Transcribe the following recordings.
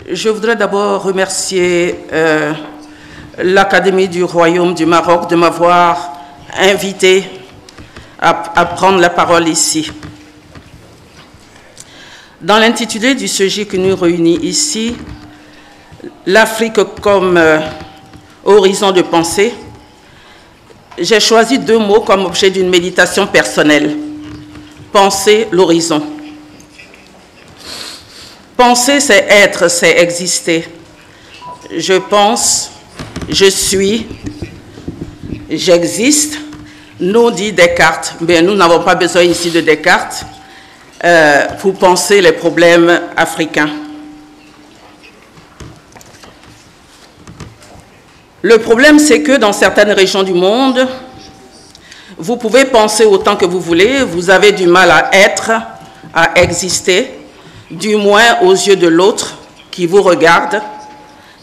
Je voudrais d'abord remercier l'Académie du Royaume du Maroc de m'avoir invité à prendre la parole ici. Dans l'intitulé du sujet qui nous réunit ici, l'Afrique comme horizon de pensée, j'ai choisi 2 mots comme objet d'une méditation personnelle. Penser l'horizon. Penser, c'est être, c'est exister. Je pense, je suis, j'existe, nous dit Descartes. Mais nous n'avons pas besoin ici de Descartes pour penser les problèmes africains. Le problème, c'est que dans certaines régions du monde, vous pouvez penser autant que vous voulez, vous avez du mal à être, à exister, du moins aux yeux de l'autre qui vous regarde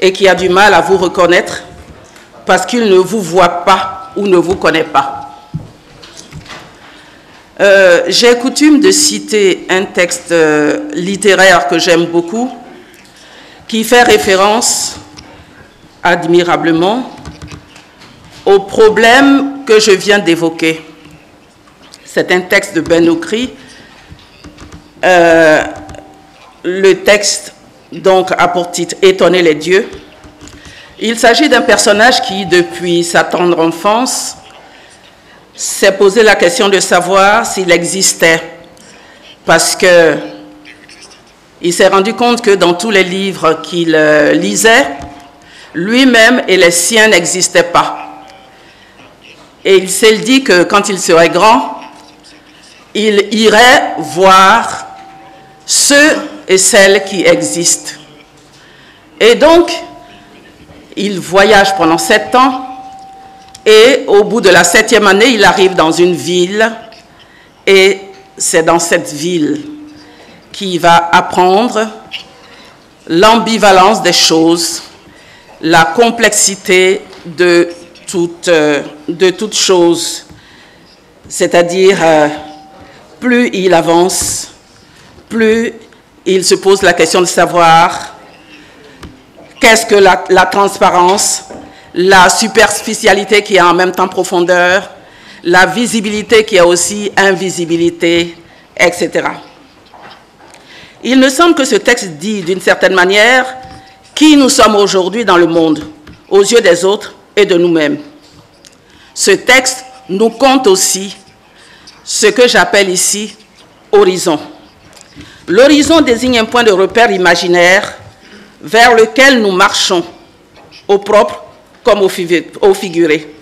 et qui a du mal à vous reconnaître parce qu'il ne vous voit pas ou ne vous connaît pas. J'ai coutume de citer un texte littéraire que j'aime beaucoup qui fait référence admirablement au problème que je viens d'évoquer. C'est un texte de Ben Okri. Le texte donc a pour titre « Étonner les dieux ». Il s'agit d'un personnage qui, depuis sa tendre enfance, s'est posé la question de savoir s'il existait, parce qu'il s'est rendu compte que dans tous les livres qu'il lisait, lui-même et les siens n'existaient pas. Et il s'est dit que quand il serait grand, il irait voir ceux et celles qui existent. Et donc, il voyage pendant 7 ans et au bout de la 7e année, il arrive dans une ville et c'est dans cette ville qu'il va apprendre l'ambivalence des choses, la complexité de toute chose. C'est-à-dire, plus il avance, plus il se pose la question de savoir qu'est-ce que la transparence, la superficialité qui a en même temps profondeur, la visibilité qui a aussi invisibilité, etc. Il me semble que ce texte dit d'une certaine manière qui nous sommes aujourd'hui dans le monde, aux yeux des autres et de nous-mêmes. Ce texte nous compte aussi ce que j'appelle ici horizon. L'horizon désigne un point de repère imaginaire vers lequel nous marchons, au propre comme au figuré,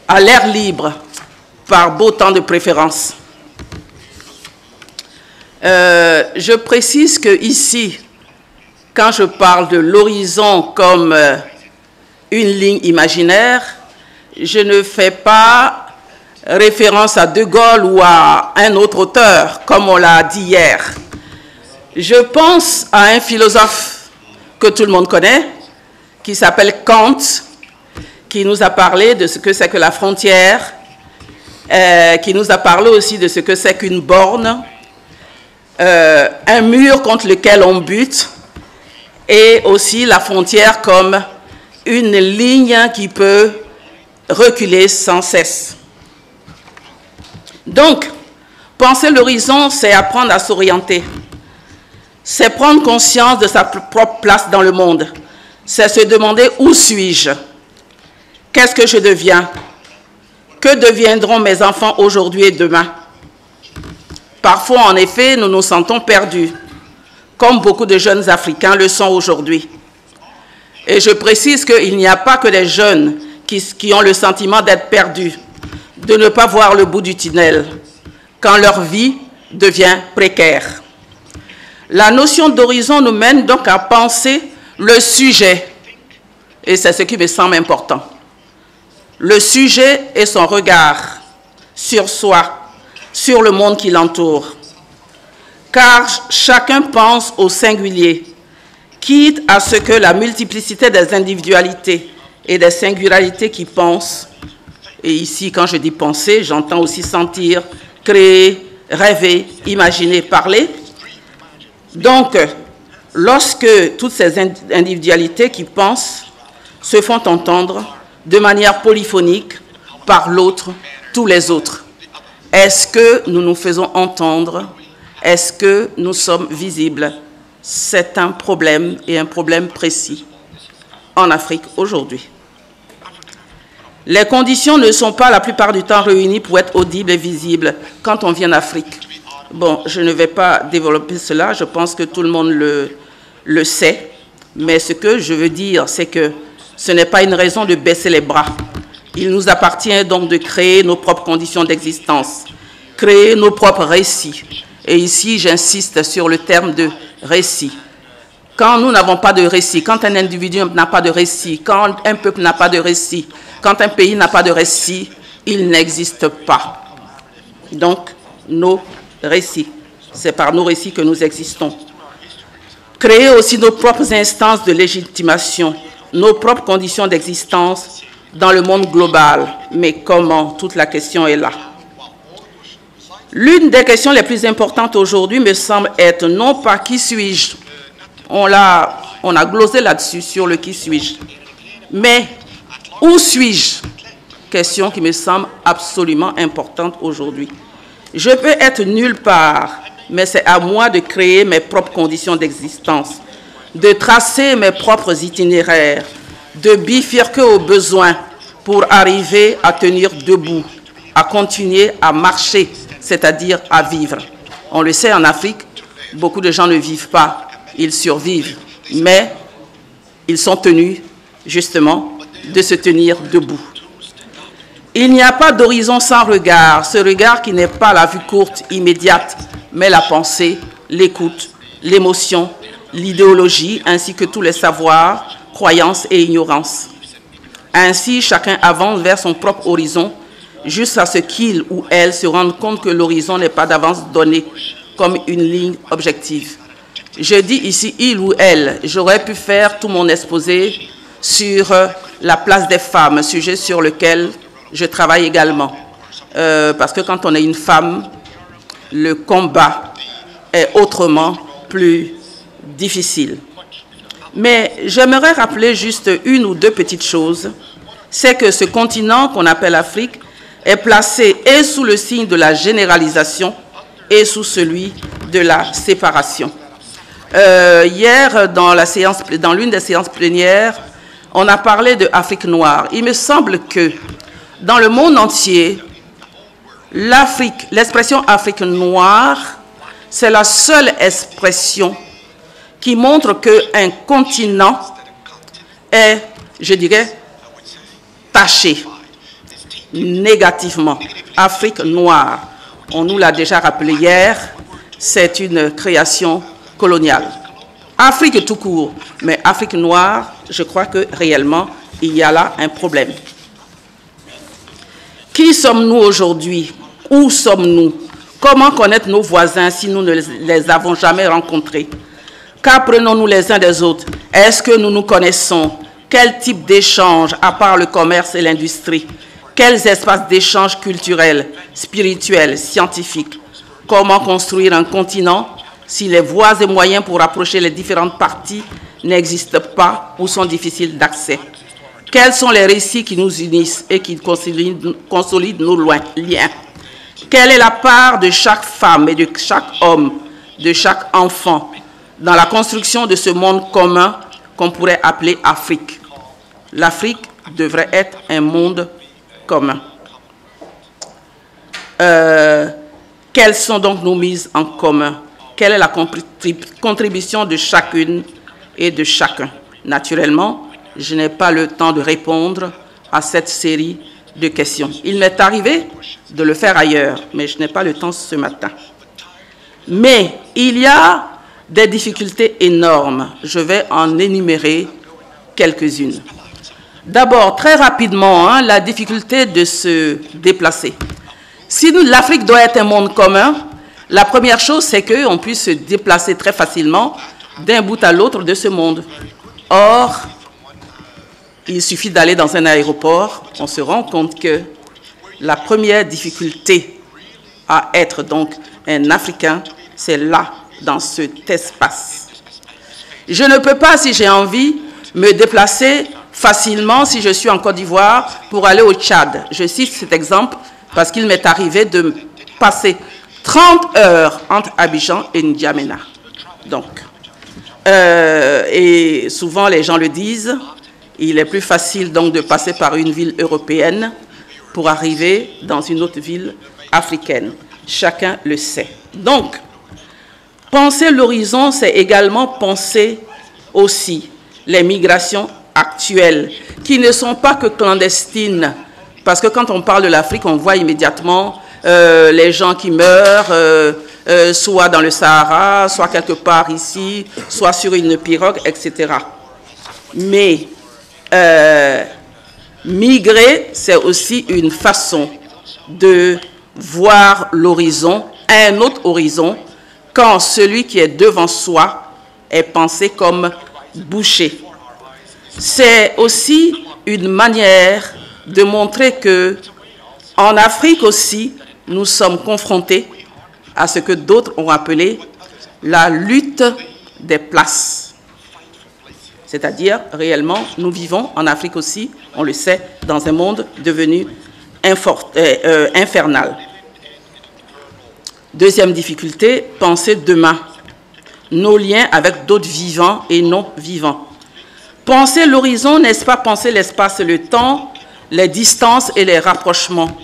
à l'air libre, par beau temps de préférence. Je précise que ici, quand je parle de l'horizon comme une ligne imaginaire, je ne fais pas référence à De Gaulle ou à un autre auteur, comme on l'a dit hier. Je pense à un philosophe que tout le monde connaît, qui s'appelle Kant, qui nous a parlé de ce que c'est que la frontière, qui nous a parlé aussi de ce que c'est qu'une borne, un mur contre lequel on bute, et aussi la frontière comme une ligne qui peut reculer sans cesse. Donc, penser l'horizon, c'est apprendre à s'orienter. C'est prendre conscience de sa propre place dans le monde. C'est se demander où suis-je? Qu'est-ce que je deviens? Que deviendront mes enfants aujourd'hui et demain? Parfois, en effet, nous nous sentons perdus, comme beaucoup de jeunes Africains le sont aujourd'hui. Et je précise qu'il n'y a pas que des jeunes qui ont le sentiment d'être perdus, de ne pas voir le bout du tunnel, quand leur vie devient précaire. La notion d'horizon nous mène donc à penser le sujet, et c'est ce qui me semble important. Le sujet et son regard sur soi, sur le monde qui l'entoure. Car chacun pense au singulier, quitte à ce que la multiplicité des individualités et des singularités qui pensent, et ici quand je dis penser, j'entends aussi sentir, créer, rêver, imaginer, parler. Donc, lorsque toutes ces individualités qui pensent se font entendre de manière polyphonique par l'autre, tous les autres. Est-ce que nous nous faisons entendre? Est-ce que nous sommes visibles? C'est un problème et un problème précis en Afrique aujourd'hui. Les conditions ne sont pas la plupart du temps réunies pour être audibles et visibles quand on vient en Afrique. Bon, je ne vais pas développer cela, je pense que tout le monde le sait, mais ce que je veux dire, c'est que ce n'est pas une raison de baisser les bras. Il nous appartient donc de créer nos propres conditions d'existence, créer nos propres récits. Et ici, j'insiste sur le terme de récit. Quand nous n'avons pas de récit, quand un individu n'a pas de récit, quand un peuple n'a pas de récit, quand un pays n'a pas de récit, il n'existe pas. Donc, nos récits, c'est par nos récits que nous existons. Créer aussi nos propres instances de légitimation, nos propres conditions d'existence dans le monde global. Mais comment? Toute la question est là. L'une des questions les plus importantes aujourd'hui me semble être non pas qui suis-je, on a glosé là-dessus sur le qui suis-je, mais où suis-je? Question qui me semble absolument importante aujourd'hui. Je peux être nulle part, mais c'est à moi de créer mes propres conditions d'existence, de tracer mes propres itinéraires, de bifurquer au besoin pour arriver à tenir debout, à continuer à marcher, c'est-à-dire à vivre. On le sait, en Afrique, beaucoup de gens ne vivent pas, ils survivent, mais ils sont tenus, justement, de se tenir debout. Il n'y a pas d'horizon sans regard, ce regard qui n'est pas la vue courte, immédiate, mais la pensée, l'écoute, l'émotion, l'idéologie, ainsi que tous les savoirs, croyances et ignorances. Ainsi, chacun avance vers son propre horizon, jusqu'à ce qu'il ou elle se rende compte que l'horizon n'est pas d'avance donné comme une ligne objective. Je dis ici il ou elle, j'aurais pu faire tout mon exposé sur la place des femmes, sujet sur lequel je travaille également. Parce que quand on est une femme, le combat est autrement plus difficile. Mais j'aimerais rappeler juste une ou deux petites choses. C'est que ce continent qu'on appelle Afrique est placé et sous le signe de la généralisation et sous celui de la séparation. Hier, dans l'une des séances plénières, on a parlé de Afrique noire. Il me semble que dans le monde entier, l'expression Afrique noire, c'est la seule expression qui montre qu'un continent est, je dirais, taché négativement. Afrique noire, on nous l'a déjà rappelé hier, c'est une création coloniale. Afrique tout court, mais Afrique noire, je crois que réellement, il y a là un problème. Qui sommes-nous aujourd'hui? Où sommes-nous? Comment connaître nos voisins si nous ne les avons jamais rencontrés? Qu'apprenons-nous les uns des autres? Est-ce que nous nous connaissons? Quel type d'échange, à part le commerce et l'industrie? Quels espaces d'échange culturels, spirituels, scientifiques? Comment construire un continent si les voies et moyens pour rapprocher les différentes parties n'existent pas ou sont difficiles d'accès? Quels sont les récits qui nous unissent et qui consolident nos liens? Quelle est la part de chaque femme et de chaque homme, de chaque enfant, dans la construction de ce monde commun qu'on pourrait appeler Afrique? L'Afrique devrait être un monde commun. Quelles sont donc nos mises en commun? Quelle est la contribution de chacune et de chacun? Naturellement, je n'ai pas le temps de répondre à cette série de questions. Il m'est arrivé de le faire ailleurs, mais je n'ai pas le temps ce matin. Mais il y a des difficultés énormes. Je vais en énumérer quelques-unes. D'abord, très rapidement, la difficulté de se déplacer. Si l'Afrique doit être un monde commun, la première chose, c'est qu'on puisse se déplacer très facilement d'un bout à l'autre de ce monde. Or, il suffit d'aller dans un aéroport, on se rend compte que la première difficulté à être donc un Africain, c'est là, dans cet espace. Je ne peux pas, si j'ai envie, me déplacer facilement si je suis en Côte d'Ivoire pour aller au Tchad. Je cite cet exemple parce qu'il m'est arrivé de passer 30 heures entre Abidjan et N'Djamena. Donc, et souvent les gens le disent, il est plus facile donc de passer par une ville européenne pour arriver dans une autre ville africaine. Chacun le sait. Donc, penser l'horizon, c'est également penser aussi les migrations actuelles, qui ne sont pas que clandestines. Parce que quand on parle de l'Afrique, on voit immédiatement les gens qui meurent, soit dans le Sahara, soit quelque part ici, soit sur une pirogue, etc. Mais migrer, c'est aussi une façon de voir l'horizon, un autre horizon, quand celui qui est devant soi est pensé comme bouché. C'est aussi une manière de montrer que en Afrique aussi, nous sommes confrontés à ce que d'autres ont appelé la lutte des places. C'est-à-dire, réellement, nous vivons en Afrique aussi, on le sait, dans un monde devenu infernal. Deuxième difficulté, penser demain. Nos liens avec d'autres vivants et non vivants. Penser l'horizon, n'est-ce pas penser l'espace et le temps, les distances et les rapprochements.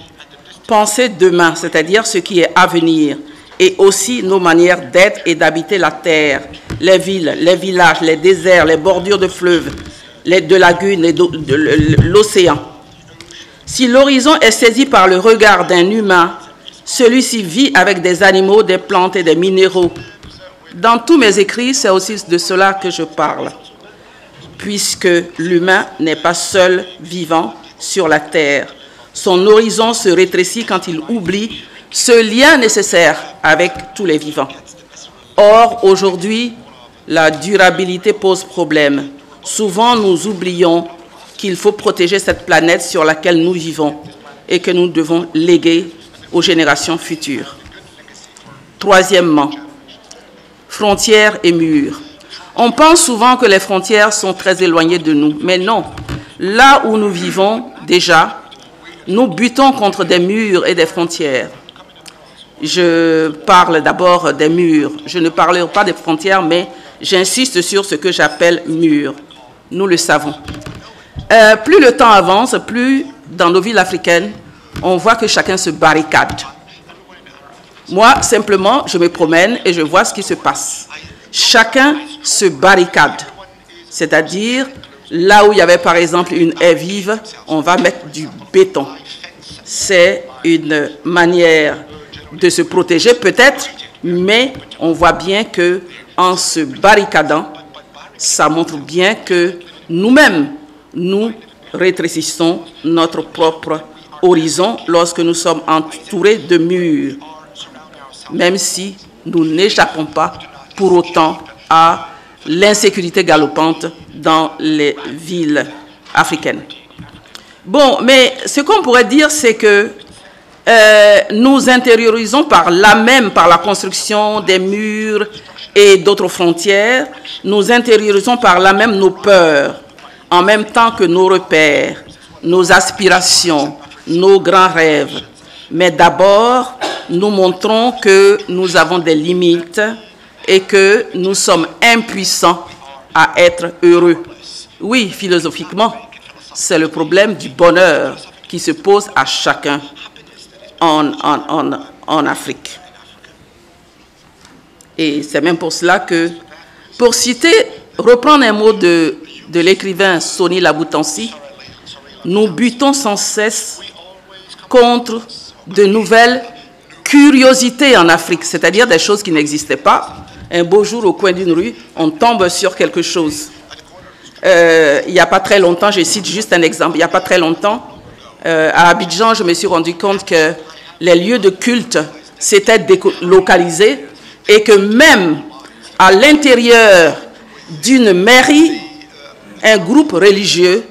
Penser demain, c'est-à-dire ce qui est à venir, et aussi nos manières d'être et d'habiter la terre, les villes, les villages, les déserts, les bordures de fleuves, de lagunes et de l'océan. Si l'horizon est saisi par le regard d'un humain, celui-ci vit avec des animaux, des plantes et des minéraux. Dans tous mes écrits, c'est aussi de cela que je parle, puisque l'humain n'est pas seul vivant sur la terre. Son horizon se rétrécit quand il oublie ce lien nécessaire avec tous les vivants. Or, aujourd'hui, la durabilité pose problème. Souvent, nous oublions qu'il faut protéger cette planète sur laquelle nous vivons et que nous devons léguer aux générations futures. Troisièmement, frontières et murs. On pense souvent que les frontières sont très éloignées de nous, mais non. Là où nous vivons déjà, nous butons contre des murs et des frontières. Je parle d'abord des murs. Je ne parlerai pas des frontières, mais j'insiste sur ce que j'appelle murs. Nous le savons. Plus le temps avance, plus dans nos villes africaines, on voit que chacun se barricade. Moi, simplement, je me promène et je vois ce qui se passe. Chacun se barricade. C'est-à-dire, là où il y avait par exemple une haie vive, on va mettre du béton. C'est une manière de se protéger peut-être, mais on voit bien que en se barricadant, ça montre bien que nous-mêmes, nous rétrécissons notre propre horizon lorsque nous sommes entourés de murs, même si nous n'échappons pas pour autant à l'insécurité galopante dans les villes africaines. Bon, mais ce qu'on pourrait dire, c'est que nous intériorisons par là même, par la construction des murs et d'autres frontières, nous intériorisons par là même nos peurs, en même temps que nos repères, nos aspirations, nos grands rêves. Mais d'abord, nous montrons que nous avons des limites et que nous sommes impuissants à être heureux. Oui, philosophiquement, c'est le problème du bonheur qui se pose à chacun en Afrique. Et c'est même pour cela que, pour citer, reprendre un mot de l'écrivain Sony Laboutansi, nous butons sans cesse contre de nouvelles curiosités en Afrique, c'est-à-dire des choses qui n'existaient pas. Un beau jour, au coin d'une rue, on tombe sur quelque chose. Il n'y a pas très longtemps, je cite juste un exemple, il n'y a pas très longtemps, à Abidjan, je me suis rendu compte que les lieux de culte s'étaient délocalisés et que même à l'intérieur d'une mairie, un groupe religieux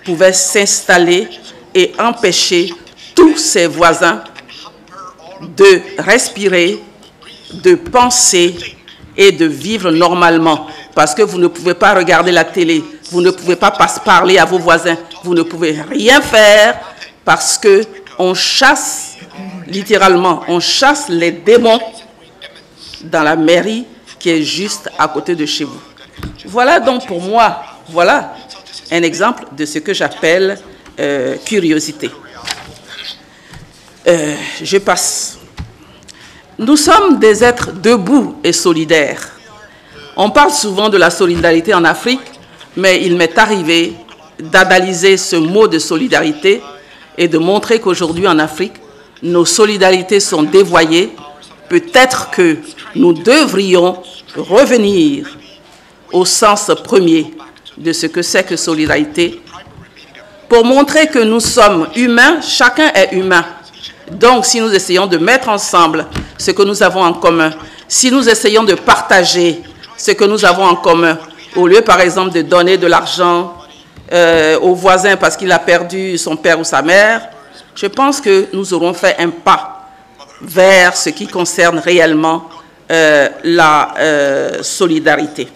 pouvait s'installer et empêcher tous ses voisins de respirer, de penser et de vivre normalement. parce que vous ne pouvez pas regarder la télé, vous ne pouvez pas parler à vos voisins, vous ne pouvez rien faire parce que on chasse, littéralement, on chasse les démons dans la mairie qui est juste à côté de chez vous. Voilà donc pour moi, voilà un exemple de ce que j'appelle curiosité. Je passe. Nous sommes des êtres debout et solidaires. On parle souvent de la solidarité en Afrique, mais il m'est arrivé d'analyser ce mot de solidarité et de montrer qu'aujourd'hui en Afrique, nos solidarités sont dévoyées. Peut-être que nous devrions revenir au sens premier de ce que c'est que solidarité, pour montrer que nous sommes humains, chacun est humain. Donc, si nous essayons de mettre ensemble ce que nous avons en commun, si nous essayons de partager ce que nous avons en commun, au lieu, par exemple, de donner de l'argent au voisin parce qu'il a perdu son père ou sa mère, je pense que nous aurons fait un pas vers ce qui concerne réellement la solidarité.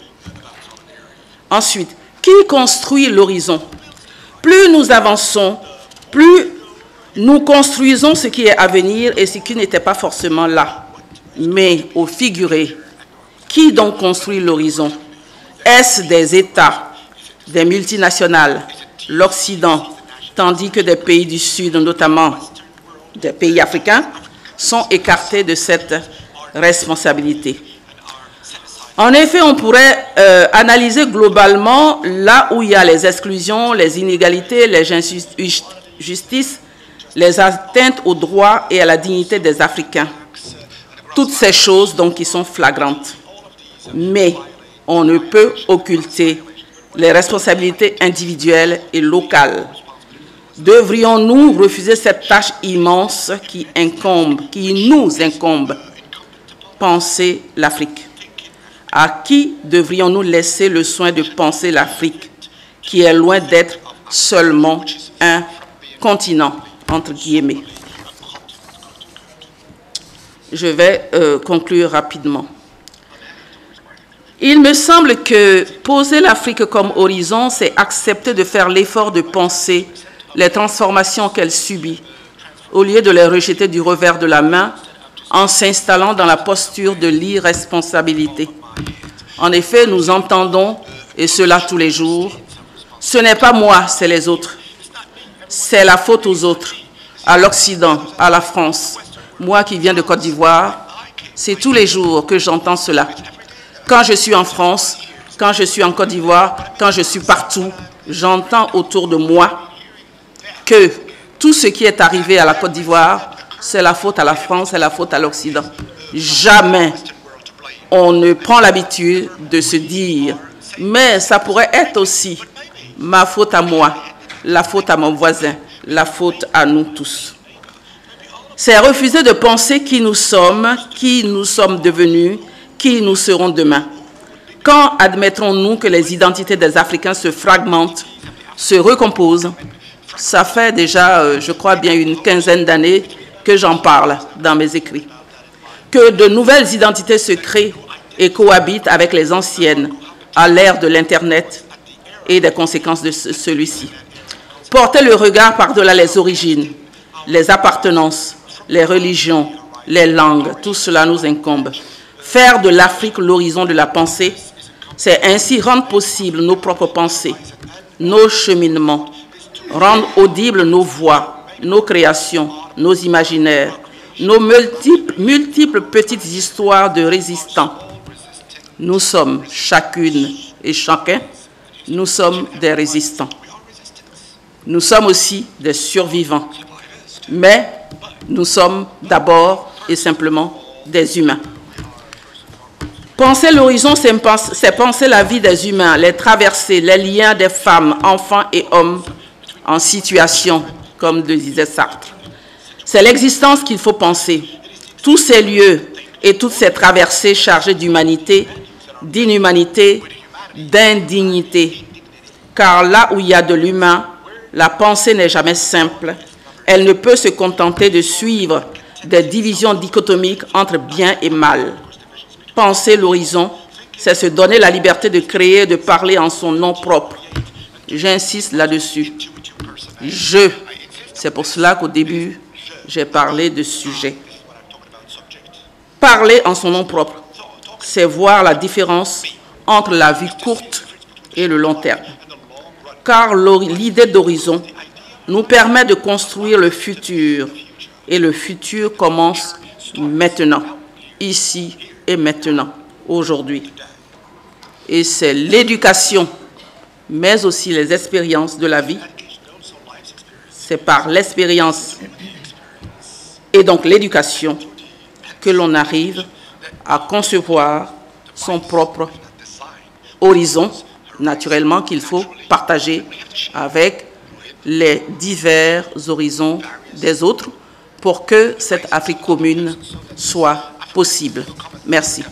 Ensuite, qui construit l'horizon? Plus nous avançons, plus nous construisons ce qui est à venir et ce qui n'était pas forcément là. Mais au figuré, qui donc construit l'horizon? Est-ce des États, des multinationales, l'Occident, tandis que des pays du Sud, notamment des pays africains, sont écartés de cette responsabilité? En effet, on pourrait analyser globalement là où il y a les exclusions, les inégalités, les injustices, les atteintes aux droits et à la dignité des Africains. Toutes ces choses donc qui sont flagrantes. Mais on ne peut occulter les responsabilités individuelles et locales. Devrions-nous refuser cette tâche immense qui nous incombe? Penser l'Afrique. À qui devrions-nous laisser le soin de penser l'Afrique, qui est loin d'être seulement un continent, entre guillemets? Je vais conclure rapidement. Il me semble que poser l'Afrique comme horizon, c'est accepter de faire l'effort de penser les transformations qu'elle subit, au lieu de les rejeter du revers de la main, en s'installant dans la posture de l'irresponsabilité. En effet, nous entendons, et cela tous les jours, ce n'est pas moi, c'est les autres. C'est la faute aux autres, à l'Occident, à la France. Moi qui viens de Côte d'Ivoire, c'est tous les jours que j'entends cela. Quand je suis en France, quand je suis en Côte d'Ivoire, quand je suis partout, j'entends autour de moi que tout ce qui est arrivé à la Côte d'Ivoire, c'est la faute à la France, c'est la faute à l'Occident. Jamais on ne prend l'habitude de se dire, mais ça pourrait être aussi ma faute à moi, la faute à mon voisin, la faute à nous tous. C'est refuser de penser qui nous sommes devenus, qui nous serons demain. Quand admettrons-nous que les identités des Africains se fragmentent, se recomposent? Ça fait déjà, je crois bien, une quinzaine d'années que j'en parle dans mes écrits. Que de nouvelles identités se créent et cohabitent avec les anciennes à l'ère de l'Internet et des conséquences de celui-ci. Porter le regard par-delà les origines, les appartenances, les religions, les langues, tout cela nous incombe. Faire de l'Afrique l'horizon de la pensée, c'est ainsi rendre possible nos propres pensées, nos cheminements, rendre audibles nos voix, nos créations, nos imaginaires, nos multiples petites histoires de résistants. Nous sommes chacune et chacun, nous sommes des résistants. Nous sommes aussi des survivants, mais nous sommes d'abord et simplement des humains. Penser l'horizon, c'est penser la vie des humains, les traversées, les liens des femmes, enfants et hommes en situation, comme le disait Sartre. C'est l'existence qu'il faut penser. Tous ces lieux et toutes ces traversées chargées d'humanité, d'inhumanité, d'indignité. Car là où il y a de l'humain, la pensée n'est jamais simple. Elle ne peut se contenter de suivre des divisions dichotomiques entre bien et mal. Penser l'horizon, c'est se donner la liberté de créer, de parler en son nom propre. J'insiste là-dessus. C'est pour cela qu'au début, j'ai parlé de sujet. Parler en son nom propre, c'est voir la différence entre la vie courte et le long terme. Car l'idée d'horizon nous permet de construire le futur. Et le futur commence maintenant, ici et maintenant, aujourd'hui. Et c'est l'éducation, mais aussi les expériences de la vie. C'est par l'expérience et donc l'éducation que l'on arrive à concevoir son propre horizon, naturellement qu'il faut partager avec les divers horizons des autres pour que cette Afrique commune soit possible. Merci.